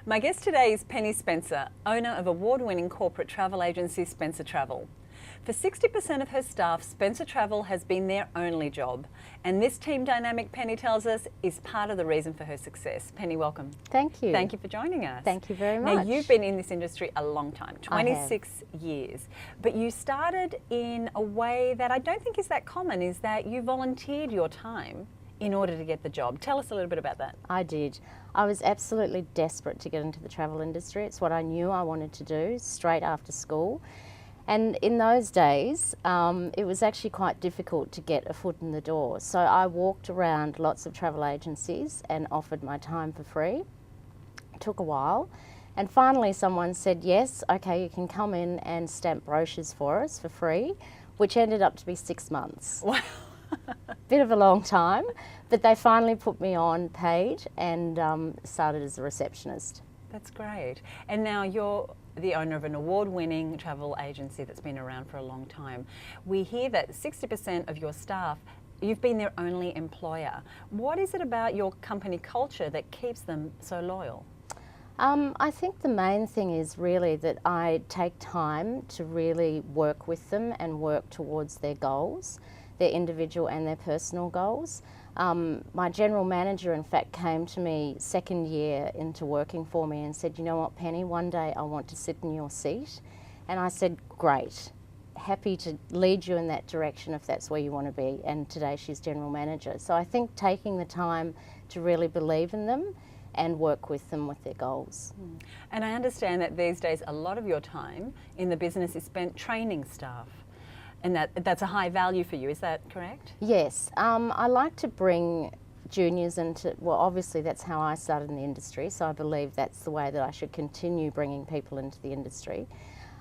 My guest today is Penny Spencer, owner of award-winning corporate travel agency Spencer Travel. For 60% of her staff, Spencer Travel has been their only job. And this team dynamic, Penny tells us, is part of the reason for her success. Penny, welcome. Thank you. Thank you for joining us. Thank you very much. Now, you've been in this industry a long time, 26 years. But you started in a way that I don't think is that common, is that you volunteered your time in order to get the job. Tell us a little bit about that. I did. I was absolutely desperate to get into the travel industry. It's what I knew I wanted to do straight after school. And in those days, it was actually quite difficult to get a foot in the door. So I walked around lots of travel agencies and offered my time for free. It took a while. And finally someone said, yes, okay, you can come in and stamp brochures for us for free, which ended up to be 6 months. Wow. Bit of a long time, but they finally put me on paid and started as a receptionist. That's great. And now you're the owner of an award-winning travel agency that's been around for a long time. We hear that 60% of your staff, you've been their only employer. What is it about your company culture that keeps them so loyal? I think the main thing is really that I take time to really work with them and work towards their goals, their individual and their personal goals. My general manager, in fact, came to me second year into working for me and said, you know what, Penny, one day I want to sit in your seat. And I said, great, happy to lead you in that direction if that's where you want to be. And today she's general manager. So I think taking the time to really believe in them and work with them with their goals. And I understand that these days a lot of your time in the business is spent training staff. And that's a high value for you, is that correct? Yes, I like to bring juniors into, well obviously that's how I started in the industry, so I believe that's the way that I should continue bringing people into the industry.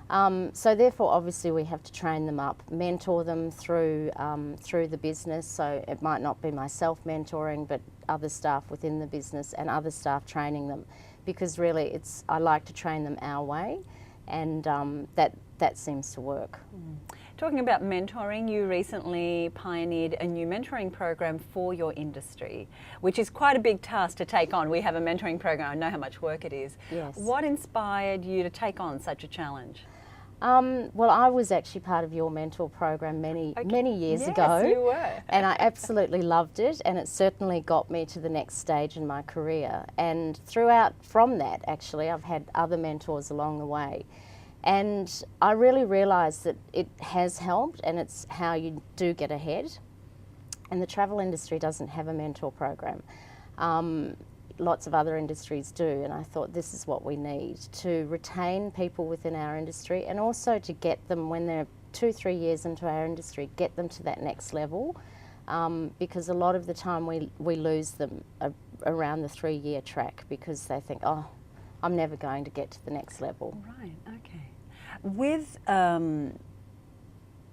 So therefore obviously we have to train them up, mentor them through the business, so it might not be myself mentoring but other staff within the business and other staff training them, because really I like to train them our way, and that seems to work. Talking about mentoring, you recently pioneered a new mentoring program for your industry, which is quite a big task to take on. We have a mentoring program, I know how much work it is. Yes. What inspired you to take on such a challenge? Well, I was actually part of your mentor program many years ago. Yes, you were. And I absolutely loved it, and it certainly got me to the next stage in my career. And from that, actually, I've had other mentors along the way. And I really realised that it has helped, and it's how you do get ahead. And the travel industry doesn't have a mentor program. Lots of other industries do, and I thought this is what we need to retain people within our industry, and also to get them, when they're 2-3 years into our industry, get them to that next level, because a lot of the time we lose them around the 3-year track because they think, oh, I'm never going to get to the next level. Right, okay. With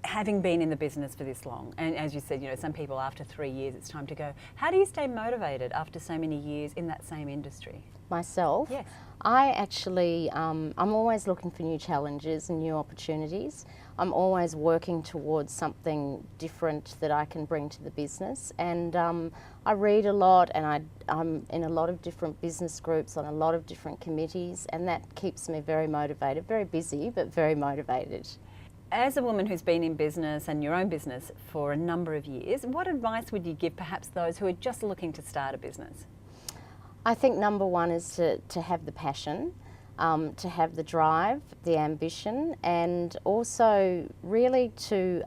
having been in the business for this long, and as you said, you know, some people after 3 years it's time to go. How do you stay motivated after so many years in that same industry? Myself? Yes. I actually, I'm always looking for new challenges and new opportunities. I'm always working towards something different that I can bring to the business, and I read a lot, and I'm in a lot of different business groups on a lot of different committees, and that keeps me very motivated, very busy but very motivated. As a woman who's been in business and your own business for a number of years, what advice would you give perhaps those who are just looking to start a business? I think number one is to have the passion, to have the drive, the ambition, and also really to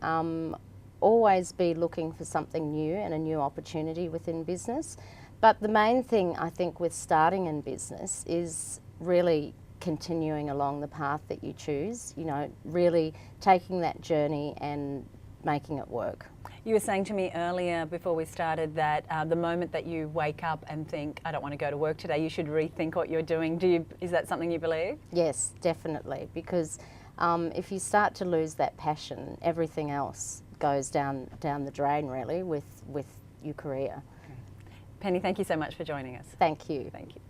always be looking for something new and a new opportunity within business. But the main thing I think with starting in business is really continuing along the path that you choose, you know, really taking that journey and making it work. You were saying to me earlier before we started that the moment that you wake up and think, I don't want to go to work today, you should rethink what you're doing. Is that something you believe? Yes, definitely, because if you start to lose that passion, everything else goes down the drain really with your career. Penny, thank you so much for joining us. Thank you. Thank you.